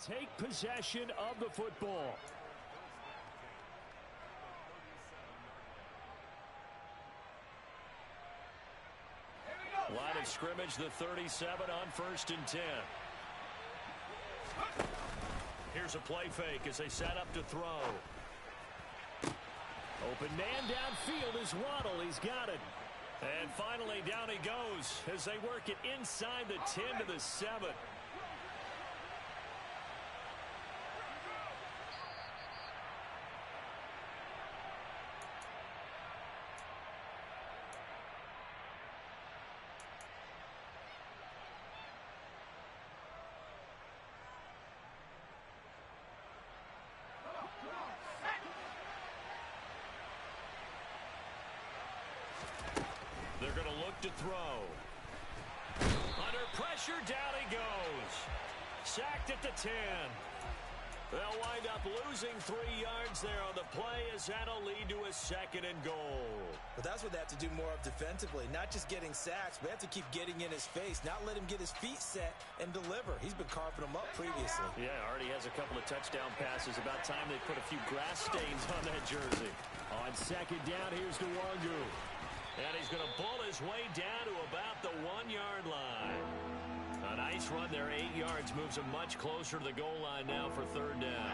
take possession of the football. Line of scrimmage, the 37 on 1st and 10. Here's a play fake as they set up to throw. Open man downfield is Waddle. He's got it. And finally down he goes as they work it inside the 10 to the 7. They're going to look to throw. Under pressure, down he goes. Sacked at the 10. They'll wind up losing 3 yards there on the play as that'll lead to a 2nd and goal. But that's what they have to do more of defensively. Not just getting sacks, but they have to keep getting in his face. Not let him get his feet set and deliver. He's been carving them up previously. Yeah, already has a couple of touchdown passes. About time they put a few grass stains on that jersey. On 2nd down, here's Nwangu. And he's going to bull his way down to about the 1-yard line. A nice run there, 8 yards, moves him much closer to the goal line now for 3rd down.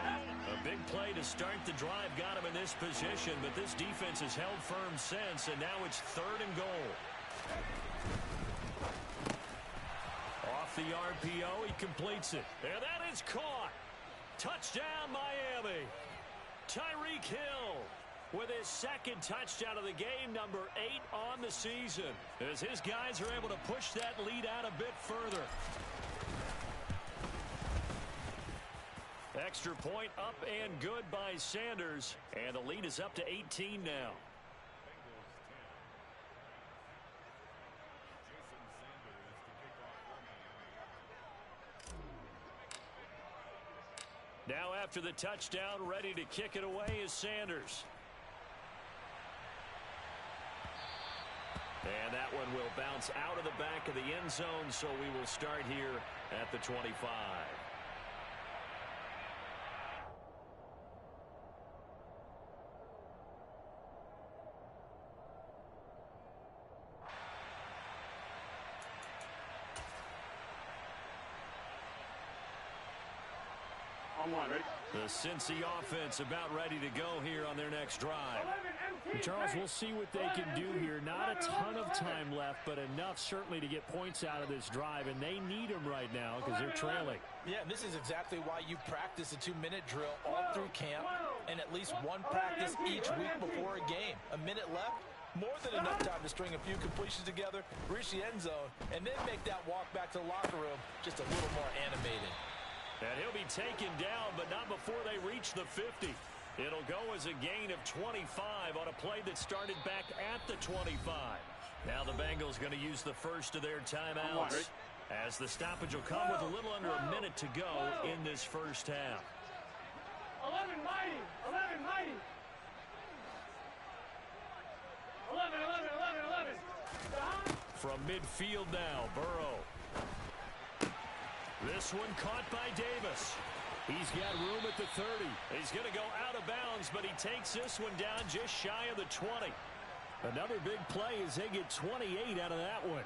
A big play to start the drive got him in this position, but this defense has held firm since, and now it's 3rd and goal. Off the RPO, he completes it. And that is caught. Touchdown, Miami. Tyreek Hill with his 2nd touchdown of the game, number 8 on the season, as his guys are able to push that lead out a bit further. Extra point up and good by Sanders, and the lead is up to 18 now. Now after the touchdown, ready to kick it away is Sanders. And that one will bounce out of the back of the end zone, so we will start here at the 25. The Cincy offense about ready to go here on their next drive. Charles, we'll see what they can do here. Not a ton of time left, but enough certainly to get points out of this drive, and they need them right now because they're trailing. Yeah, and this is exactly why you practice a 2-minute drill all through camp and at least one practice each week before a game. A minute left, more than enough time to string a few completions together, reach the end zone, and then make that walk back to the locker room just a little more animated. And he'll be taken down, but not before they reach the 50. It'll go as a gain of 25 on a play that started back at the 25. Now the Bengals going to use the first of their timeouts, as the stoppage will come with a little under a minute to go in this first half. 11 mighty, 11 mighty. 11, 11, 11, 11. From midfield now, Burrow. This one caught by Davis. He's got room at the 30. He's going to go out of bounds, but he takes this one down just shy of the 20. Another big play as they get 28 out of that one.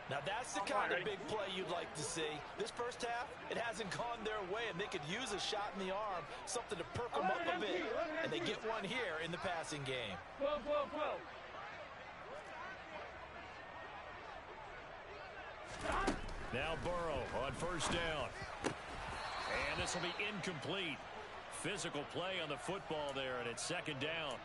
Now that's the kind of big play you'd like to see. This first half, it hasn't gone their way, and they could use a shot in the arm, something to perk them up a bit. And they get one here in the passing game. 12, 12, 12. Now Burrow on first down. And this will be incomplete. Physical play on the football there, and it's 2nd down.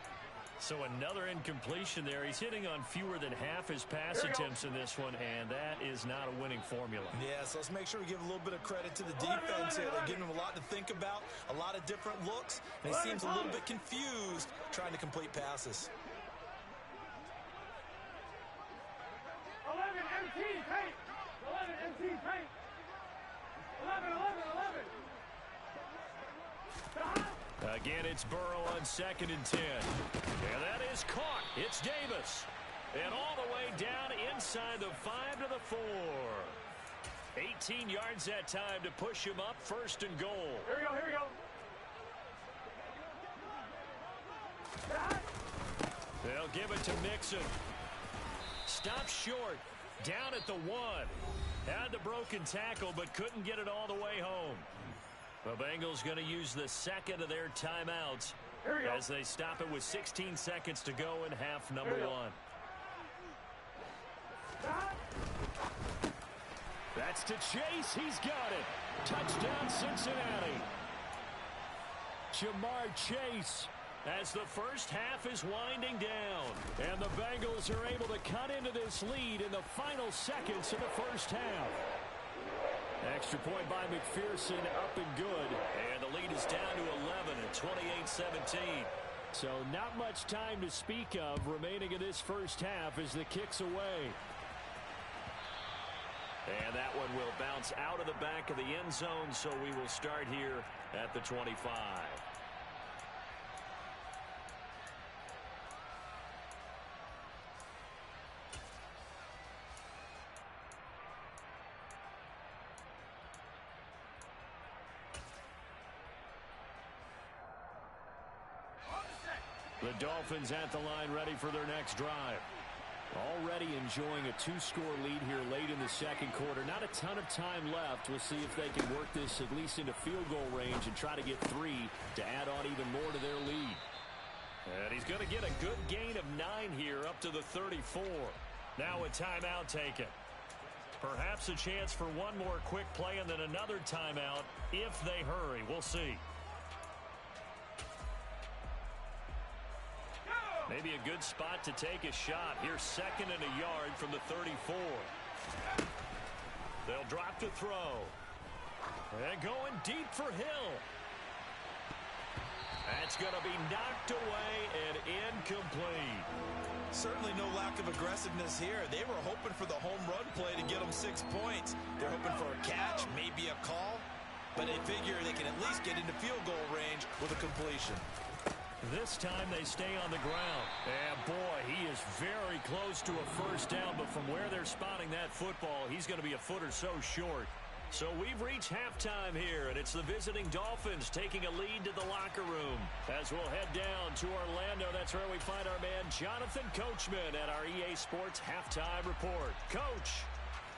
So another incompletion there. He's hitting on fewer than half his pass attempts in this one, and that is not a winning formula. Yeah, so let's make sure we give a little bit of credit to the defense here. They're giving him a lot to think about, a lot of different looks, and he seems a little bit confused trying to complete passes. 11 MT paint. 11 MT paint. 11, 11, 11. Again, it's Burrow on 2nd and 10. And that is caught. It's Davis. And all the way down inside the 5 to the 4. 18 18 yards that time to push him up 1st and goal. Here we go. They'll give it to Mixon. Stop short. Down at the 1. Had the broken tackle, but couldn't get it all the way home. The Bengals going to use the second of their timeouts as they stop it with 16 seconds to go in half number 1. That's to Chase. He's got it. Touchdown, Cincinnati. Jamar Chase as the first half is winding down. And the Bengals are able to cut into this lead in the final seconds of the first half. Extra point by McPherson, up and good. And the lead is down to 11 at 28-17. So not much time to speak of remaining in this first half as the kick's away. And that one will bounce out of the back of the end zone, so we will start here at the 25. The Dolphins at the line ready for their next drive. Already enjoying a 2-score lead here late in the second quarter. Not a ton of time left. We'll see if they can work this at least into field goal range and try to get 3 to add on even more to their lead. And he's going to get a good gain of 9 here up to the 34. Now a timeout taken. Perhaps a chance for one more quick play and then another timeout if they hurry. We'll see. Maybe a good spot to take a shot. Here's 2nd and a yard from the 34. They'll drop to throw. And going deep for Hill. That's going to be knocked away and incomplete. Certainly no lack of aggressiveness here. They were hoping for the home run play to get them 6 points. They're hoping for a catch, maybe a call. But they figure they can at least get into field goal range with a completion. This time they stay on the ground. And boy, he is very close to a first down, but from where they're spotting that football, he's going to be a foot or so short. So we've reached halftime here, and it's the visiting Dolphins taking a lead to the locker room. As we'll head down to Orlando, that's where we find our man Jonathan Coachman at our EA Sports Halftime Report. Coach,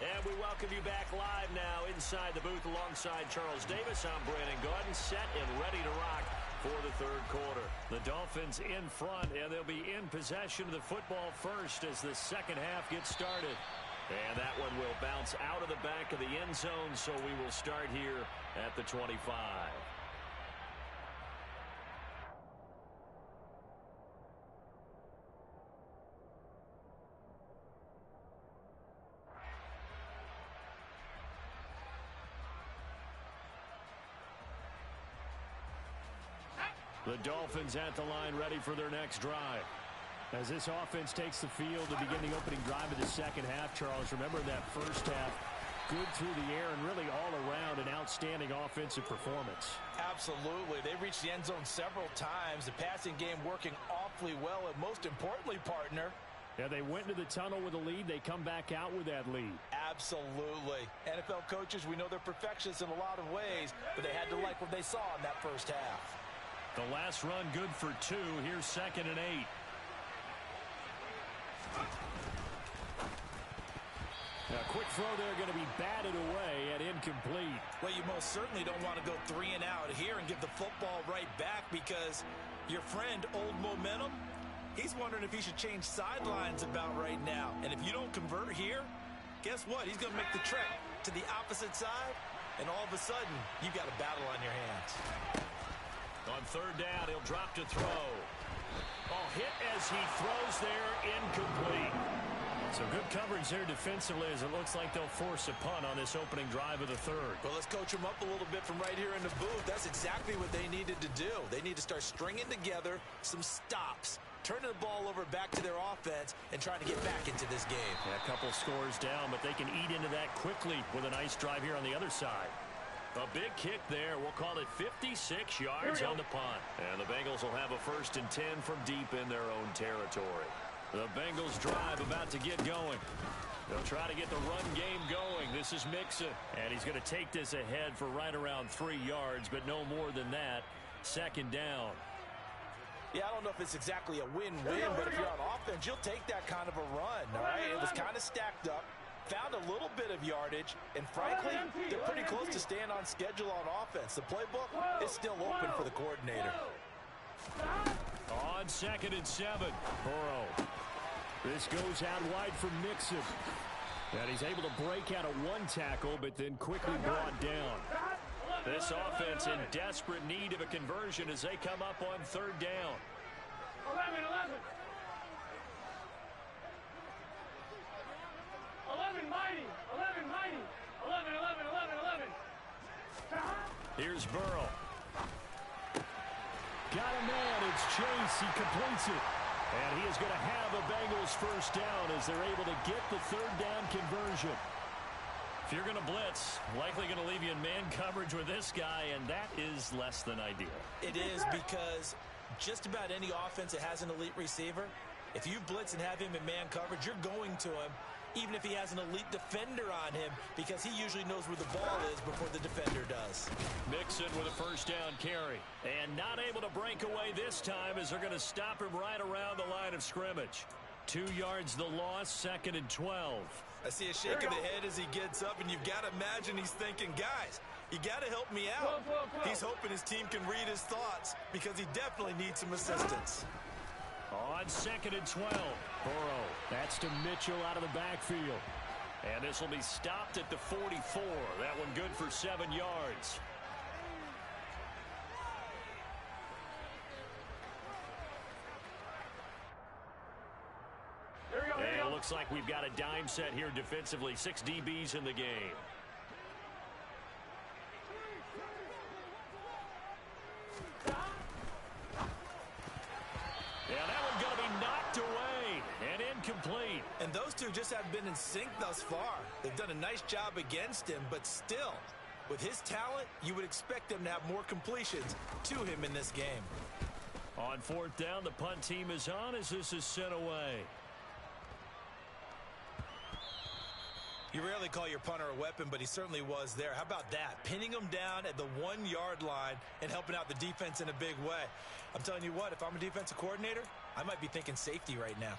and we welcome you back live now inside the booth alongside Charles Davis. I'm Brandon Gaudin, set and ready to rock for the third quarter. The Dolphins in front, and they'll be in possession of the football first as the second half gets started. And that one will bounce out of the back of the end zone, so we will start here at the 25. The Dolphins at the line ready for their next drive. As this offense takes the field to begin the opening drive of the second half, Charles, remember that first half, good through the air and really all around an outstanding offensive performance. Absolutely. They reached the end zone several times. The passing game working awfully well, and most importantly, partner, yeah, they went into the tunnel with a lead. They come back out with that lead. Absolutely. NFL coaches, we know they're perfectionists in a lot of ways, but they had to like what they saw in that first half. The last run good for 2. Here's 2nd and 8. A quick throw there going to be batted away and incomplete. Well, you most certainly don't want to go 3 and out here and give the football right back because your friend, Old Momentum, he's wondering if he should change sidelines about right now. And if you don't convert here, guess what? He's going to make the trek to the opposite side, and all of a sudden, you've got a battle on your hands. On 3rd down, he'll drop to throw. Oh, hit as he throws there, incomplete. So good coverage there defensively as it looks like they'll force a punt on this opening drive of the 3rd. Well, let's coach them up a little bit from right here in the booth. That's exactly what they needed to do. They need to start stringing together some stops, turning the ball over back to their offense, and trying to get back into this game. Yeah, a couple scores down, but they can eat into that quickly with a nice drive here on the other side. A big kick there. We'll call it 56 yards on the punt. And the Bengals will have a 1st and 10 from deep in their own territory. The Bengals drive about to get going. They'll try to get the run game going. This is Mixon. And he's going to take this ahead for right around 3 yards, but no more than that. Second down. Yeah, I don't know if it's exactly a win-win, but if you're on offense, you'll take that kind of a run, all right? It was kind of stacked up, found a little bit of yardage, and frankly, they're pretty close to staying on schedule on offense. The playbook is still open for the coordinator. On 2nd and 7, Burrow. This goes out wide for Mixon. And he's able to break out of one tackle, but then quickly brought down. This offense in desperate need of a conversion as they come up on 3rd down. 11 mighty. 11. Here's Burrow. Got a man. It's Chase. He completes it. And he is going to have a Bengals first down as they're able to get the 3rd down conversion. If you're going to blitz, likely going to leave you in man coverage with this guy, and that is less than ideal. It is, because just about any offense that has an elite receiver, if you blitz and have him in man coverage, you're going to him, even if he has an elite defender on him, because he usually knows where the ball is before the defender does. Mixon with a first down carry. And not able to break away this time as they're going to stop him right around the line of scrimmage. 2 yards the loss, 2nd and 12. I see a shake of the head as he gets up, and you've got to imagine he's thinking, guys, you got to help me out. He's hoping his team can read his thoughts because he definitely needs some assistance. On 2nd and 12, Burrow. That's to Mitchell out of the backfield. And this will be stopped at the 44. That one good for 7 yards. And it looks like we've got a dime set here defensively. 6 DBs in the game. Yeah, that one's going to be knocked away and incomplete. And those two just have been in sync thus far. They've done a nice job against him, but still, with his talent, you would expect them to have more completions to him in this game. On 4th down, the punt team is on as this is sent away. You rarely call your punter a weapon, but he certainly was there. How about that? Pinning him down at the 1-yard line and helping out the defense in a big way. I'm telling you what, if I'm a defensive coordinator, I might be thinking safety right now.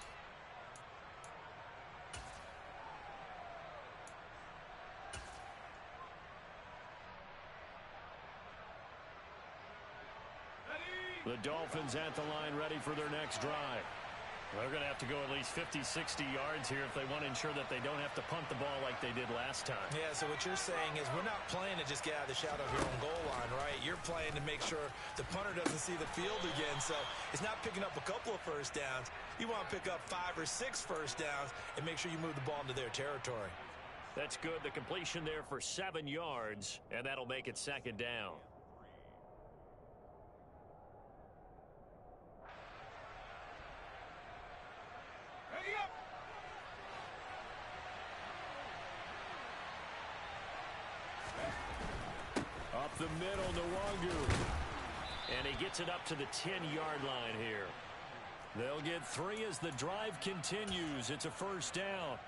The Dolphins at the line ready for their next drive. They're going to have to go at least 50, 60 yards here if they want to ensure that they don't have to punt the ball like they did last time. Yeah, so what you're saying is we're not playing to just get out of the shadow of your own goal line, right? You're playing to make sure the punter doesn't see the field again. So it's not picking up a couple of first downs. You want to pick up 5 or 6 first downs and make sure you move the ball into their territory. That's good. The completion there for 7 yards, and that'll make it 2nd down. Up the middle, Nwangu. And he gets it up to the 10-yard line here. They'll get 3 as the drive continues. It's a first down.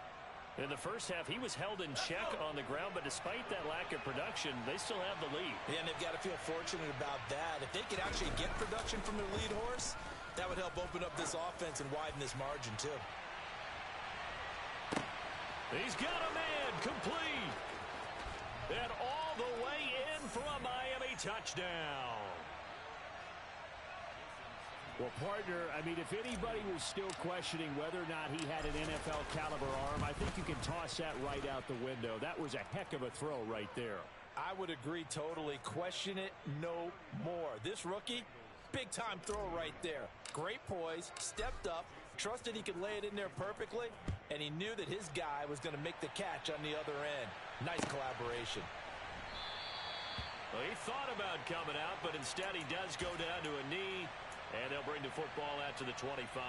In the first half, he was held in check on the ground, but despite that lack of production, they still have the lead. Yeah, and they've got to feel fortunate about that. If they could actually get production from their lead horse, that would help open up this offense and widen this margin, too. He's got a man complete. And all the way in for a Miami touchdown. Well, partner, I mean, if anybody was still questioning whether or not he had an NFL caliber arm, I think you can toss that right out the window. That was a heck of a throw right there. I would agree totally. Question it no more. This rookie, big-time throw right there. Great poise, stepped up, trusted he could lay it in there perfectly, and he knew that his guy was going to make the catch on the other end. Nice collaboration. Well, he thought about coming out, but instead he does go down to a knee. And they'll bring the football out to the 25.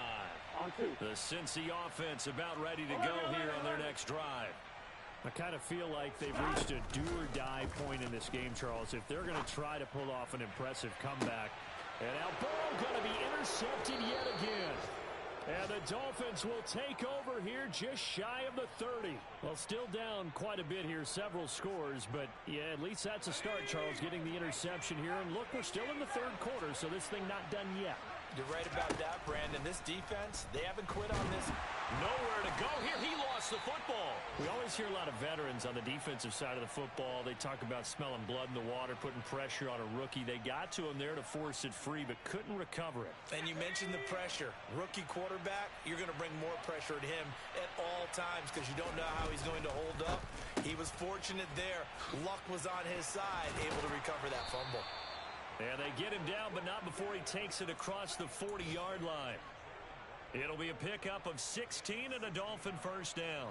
The Cincy offense about ready to go here on their next drive. I kind of feel like they've reached a do-or-die point in this game, Charles, if they're going to try to pull off an impressive comeback. And now Burrow going to be intercepted yet again. And the Dolphins will take over here just shy of the 30. Well, still down quite a bit here, several scores. But, yeah, at least that's a start, Charles, getting the interception here. And, look, we're still in the third quarter, so this thing not done yet. You're right about that, Brandon. This defense, they haven't quit on this. Nowhere to go here. He lost the football. We always hear a lot of veterans on the defensive side of the football. They talk about smelling blood in the water, putting pressure on a rookie. They got to him there to force it free, but couldn't recover it. And you mentioned the pressure. Rookie quarterback, you're going to bring more pressure at him at all times because you don't know how he's going to hold up. He was fortunate there. Luck was on his side, able to recover that fumble. And they get him down, but not before he takes it across the 40-yard line. It'll be a pickup of 16 and a Dolphin first down.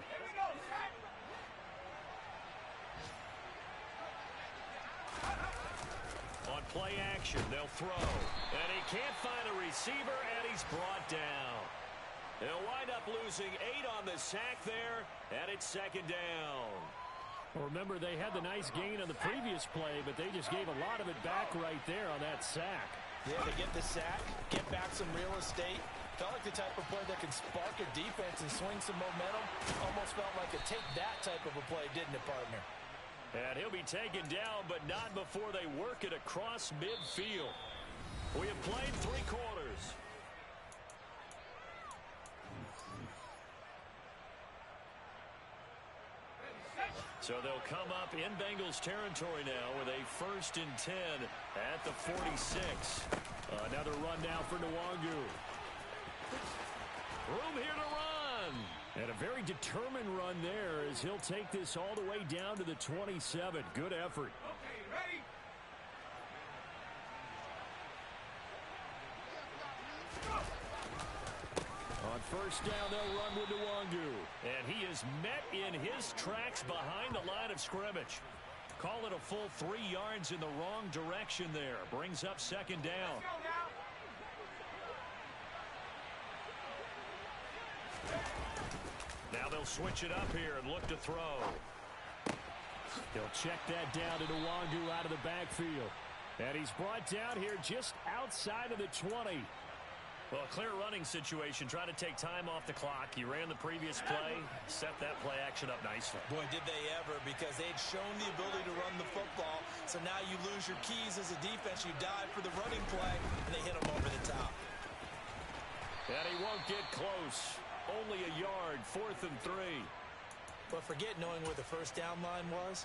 On play action, they'll throw. And he can't find a receiver, and he's brought down. They'll wind up losing 8 on the sack there, and it's second down. Well, remember, they had the nice gain on the previous play, but they just gave a lot of it back right there on that sack. Yeah, they get the sack, get back some real estate. Felt like the type of play that can spark a defense and swing some momentum. Almost felt like a take-that type of a play, didn't it, partner? And he'll be taken down, but not before they work it across midfield. We have played 3 quarters. So they'll come up in Bengals territory now with a 1st and 10 at the 46. Another run now for Nwangu. Room here to run. And a very determined run there as he'll take this all the way down to the 27. Good effort. Okay, ready? On first down, they'll run with Nwangu. And he is met in his tracks behind the line of scrimmage. Call it a full 3 yards in the wrong direction there. Brings up second down. Now they'll switch it up here and look to throw. They'll check that down to Nwangu out of the backfield. And he's brought down here just outside of the 20. Well, a clear running situation, trying to take time off the clock. He ran the previous play, set that play action up nicely. Boy, did they ever, because they'd shown the ability to run the football. So now you lose your keys as a defense. You dive for the running play, and they hit him over the top. And he won't get close. Only a yard, 4th and 3. But forget knowing where the first down line was.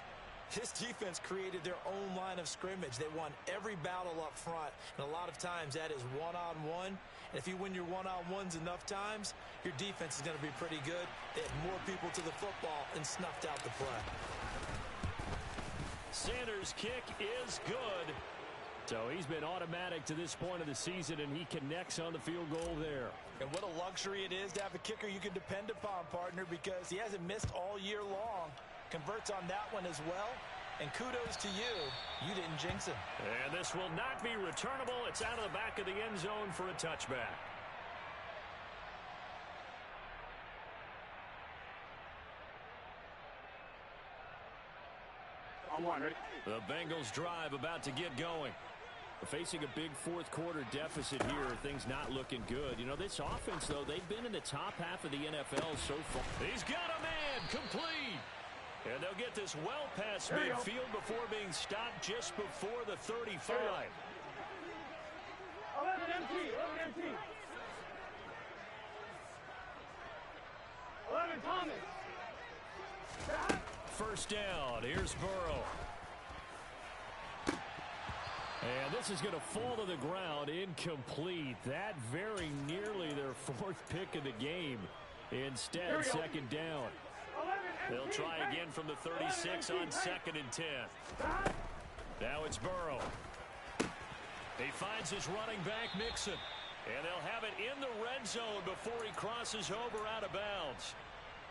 This defense created their own line of scrimmage. They won every battle up front, and a lot of times that is one-on-one. And if you win your one-on-ones enough times, your defense is going to be pretty good. They had more people to the football and snuffed out the play. Sanders' kick is good. So he's been automatic to this point of the season, and he connects on the field goal there. And what a luxury it is to have a kicker you can depend upon, partner, because he hasn't missed all year long. Converts on that one as well. And kudos to you. You didn't jinx him. And this will not be returnable. It's out of the back of the end zone for a touchback. On one, ready? The Bengals drive about to get going. Facing a big 4th quarter deficit here, things not looking good. You know, this offense, though, they've been in the top half of the NFL so far. He's got a man, complete. And they'll get this well past midfield before being stopped just before the 35. 11 empty, 11 empty. 11 Thomas. First down, here's Burrow. And this is going to fall to the ground, incomplete. That very nearly their 4th pick of the game. Instead, second down. They'll try again from the 36 on 2nd and 10. Now it's Burrow. He finds his running back, Mixon. And they'll have it in the red zone before he crosses over out of bounds.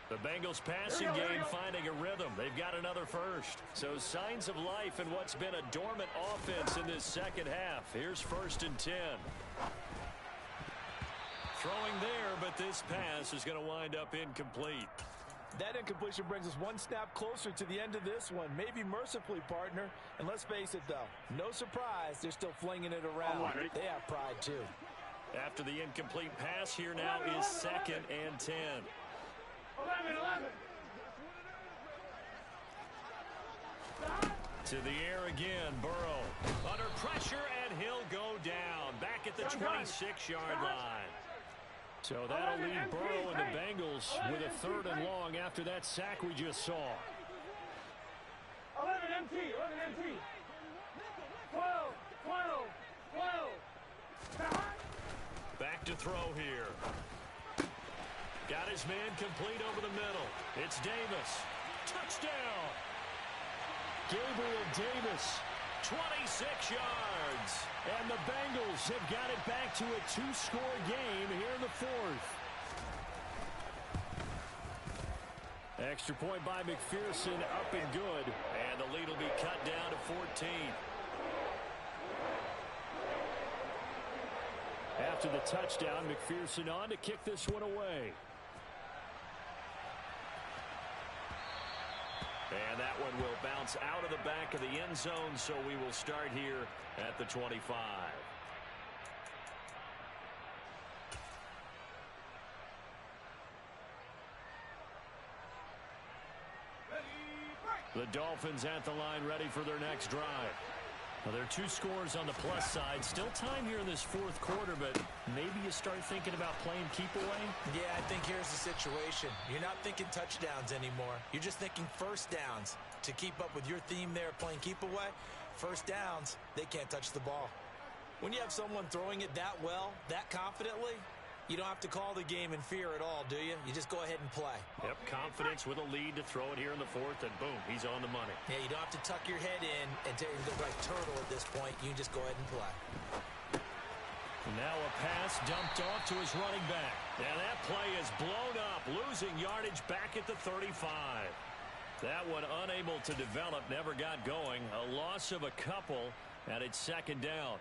The Bengals passing game finding a rhythm. They've got another first. So signs of life in what's been a dormant offense in this second half. Here's 1st and 10. Throwing there, but this pass is going to wind up incomplete. That incompletion brings us one snap closer to the end of this one. Maybe mercifully, partner. And let's face it, though, no surprise, they're still flinging it around. They have pride, too. After the incomplete pass, here now is 2nd and 10. 11. To the air again, Burrow. Under pressure, and he'll go down. Back at the 26-yard line. So that'll leave Burrow and the Bengals with a 3rd and long after that sack we just saw. 11 MT. 12. Back to throw here. Got his man complete over the middle. It's Davis. Touchdown. Gabriel Davis, 26 yards. And the Bengals have got it back to a 2-score game here in the 4th. Extra point by McPherson, up and good. And the lead will be cut down to 14. After the touchdown, McPherson on to kick this one away. And that one will bounce out of the back of the end zone, so we will start here at the 25. The Dolphins at the line, ready for their next drive. Well, there are 2 scores on the plus side. Still time here in this 4th quarter, but maybe you start thinking about playing keep away? Yeah, I think here's the situation. You're not thinking touchdowns anymore. You're just thinking first downs. To keep up with your theme there, playing keep away, first downs, they can't touch the ball. When you have someone throwing it that well, that confidently, you don't have to call the game in fear at all, do you? You just go ahead and play. Yep, confidence with a lead to throw it here in the 4th, and boom, he's on the money. Yeah, you don't have to tuck your head in and look like turtle at this point. You can just go ahead and play. Now a pass dumped off to his running back. And that play is blown up, losing yardage back at the 35. That one unable to develop, never got going. A loss of a couple, and it's 2nd down.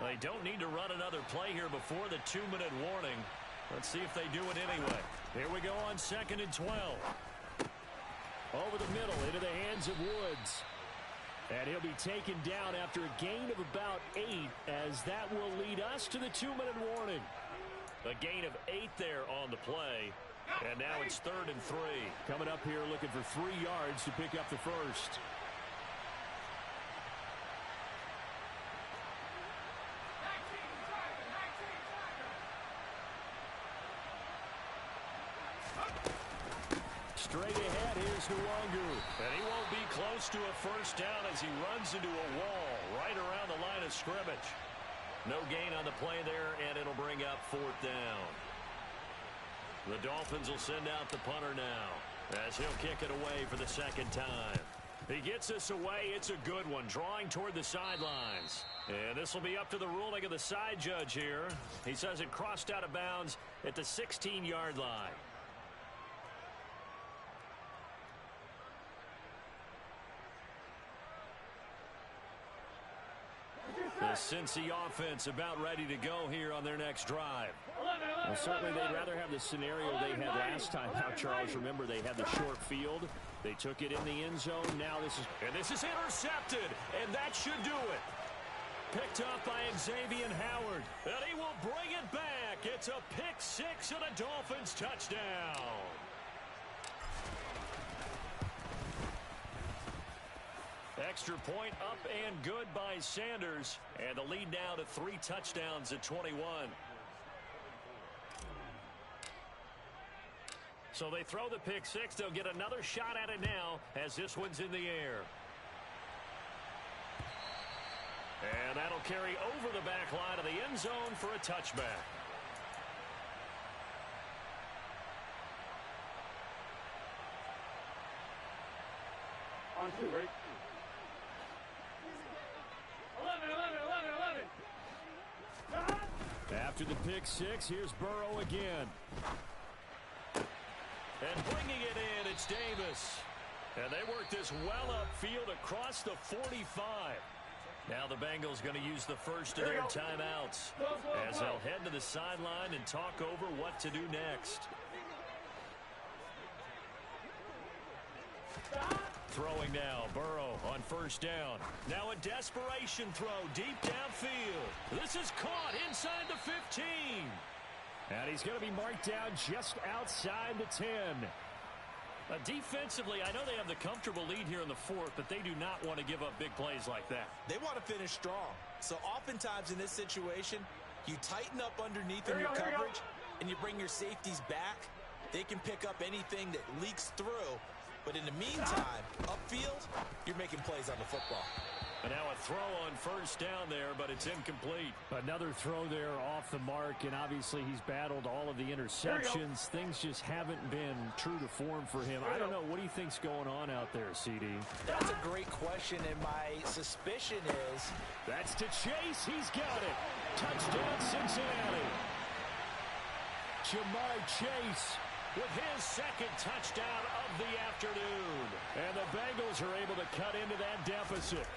They don't need to run another play here before the 2-minute warning. Let's see if they do it anyway. Here we go on 2nd and 12. Over the middle, into the hands of Woods. And he'll be taken down after a gain of about 8, as that will lead us to the 2-minute warning. A gain of 8 there on the play. And now it's 3rd and 3. Coming up here looking for 3 yards to pick up the first. Straight ahead, here's Nwangu. And he won't be close to a first down as he runs into a wall right around the line of scrimmage. No gain on the play there, and it'll bring up 4th down. The Dolphins will send out the punter now as he'll kick it away for the 2nd time. He gets this away. It's a good one, drawing toward the sidelines. And this will be up to the ruling of the side judge here. He says it crossed out of bounds at the 16-yard line. The Cincy offense about ready to go here on their next drive. Well, certainly they'd rather have the scenario they had last time out, Charles. Remember, they had the short field. They took it in the end zone. Now this is intercepted, and that should do it. Picked up by Xavier Howard, and he will bring it back. It's a pick 6 and a Dolphins touchdown. Extra point up and good by Sanders. And the lead now to 3 touchdowns at 21. So they throw the pick 6. They'll get another shot at it now as this one's in the air. And that'll carry over the back line of the end zone for a touchback. On 2, right? 11. After the pick 6, here's Burrow again. And bringing it in, it's Davis. And they work this well upfield across the 45. Now the Bengals going to use the first of their timeouts as they'll head to the sideline and talk over what to do next. throwing now. Burrow on first down. Now a desperation throw deep downfield. This is caught inside the 15. And he's going to be marked down just outside the 10. Defensively, I know they have the comfortable lead here in the fourth, but they do not want to give up big plays like that. They want to finish strong. So oftentimes in this situation, you tighten up underneath in your coverage, and you bring your safeties back. They can pick up anything that leaks through. But in the meantime, upfield, you're making plays on the football. And now a throw on first down there, but it's incomplete. Another throw there off the mark, and obviously he's battled all of the interceptions. Things just haven't been true to form for him. I don't know. What do you think's going on out there, CD? That's a great question, and my suspicion is... That's to Chase. He's got it. Touchdown, Cincinnati. Ja'Marr Chase with his second touchdown of the afternoon. And the Bengals are able to cut into that deficit.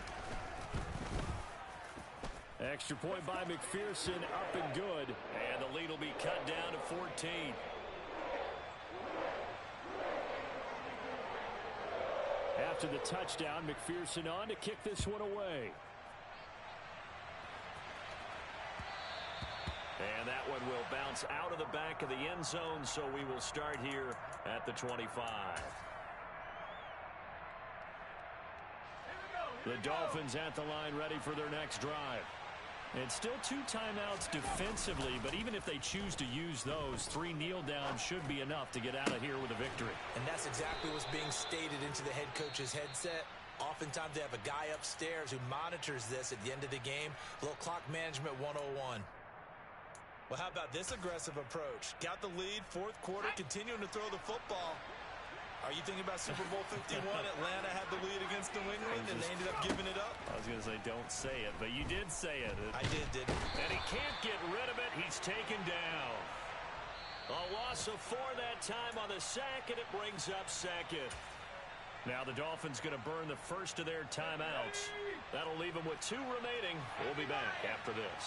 Extra point by McPherson, up and good. And the lead will be cut down to 14. After the touchdown, McPherson on to kick this one away. And that one will bounce out of the back of the end zone, so we will start here at the 25. The Dolphins at the line, ready for their next drive. And still 2 timeouts defensively, but even if they choose to use those, 3 kneel downs should be enough to get out of here with a victory. And that's exactly what's being stated into the head coach's headset. Oftentimes they have a guy upstairs who monitors this at the end of the game. A little clock management 101. Well, how about this aggressive approach? Got the lead, fourth quarter, continuing to throw the football. Are you thinking about Super Bowl 51? Atlanta had the lead against New England, and they ended up giving it up? I was going to say, don't say it, but you did say it. I didn't. And he can't get rid of it. He's taken down. A loss of 4 that time on the sack, and it brings up second. Now the Dolphins going to burn the first of their timeouts. That'll leave them with 2 remaining. We'll be back after this.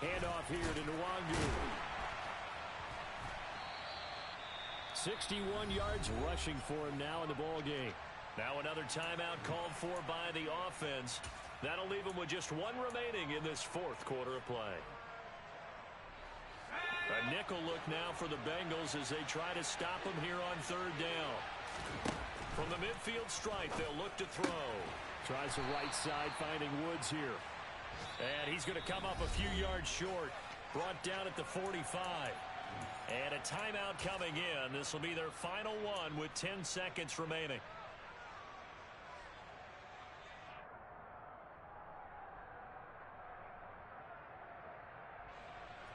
Handoff here to Nwangu. 61 yards rushing for him now in the ball game. Now another timeout called for by the offense. That'll leave him with just 1 remaining in this fourth quarter of play. A nickel look now for the Bengals as they try to stop him here on third down. From the midfield stripe, they'll look to throw. Tries the right side, finding Woods here. And he's going to come up a few yards short. Brought down at the 45. And a timeout coming in. This will be their final one with 10 seconds remaining.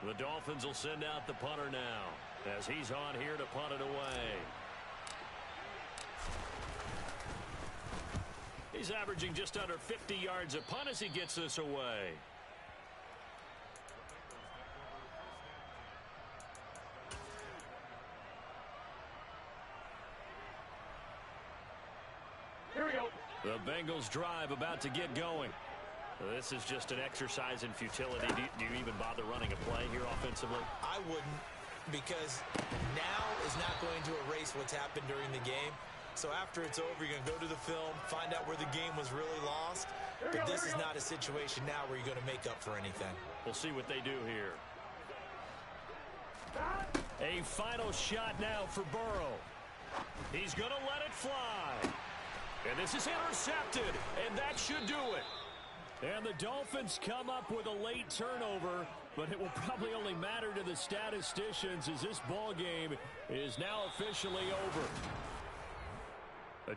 The Dolphins will send out the punter now as he's on here to punt it away. He's averaging just under 50 yards a punt as he gets this away. Here we go. The Bengals drive about to get going. This is just an exercise in futility. Do you even bother running a play here offensively? I wouldn't, because now is not going to erase what's happened during the game. So after it's over, you're going to go to the film, find out where the game was really lost. But this is not a situation now where you're going to make up for anything. We'll see what they do here. A final shot now for Burrow. He's going to let it fly. And this is intercepted, and that should do it. And the Dolphins come up with a late turnover, but it will probably only matter to the statisticians as this ball game is now officially over.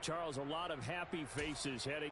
Charles, a lot of happy faces heading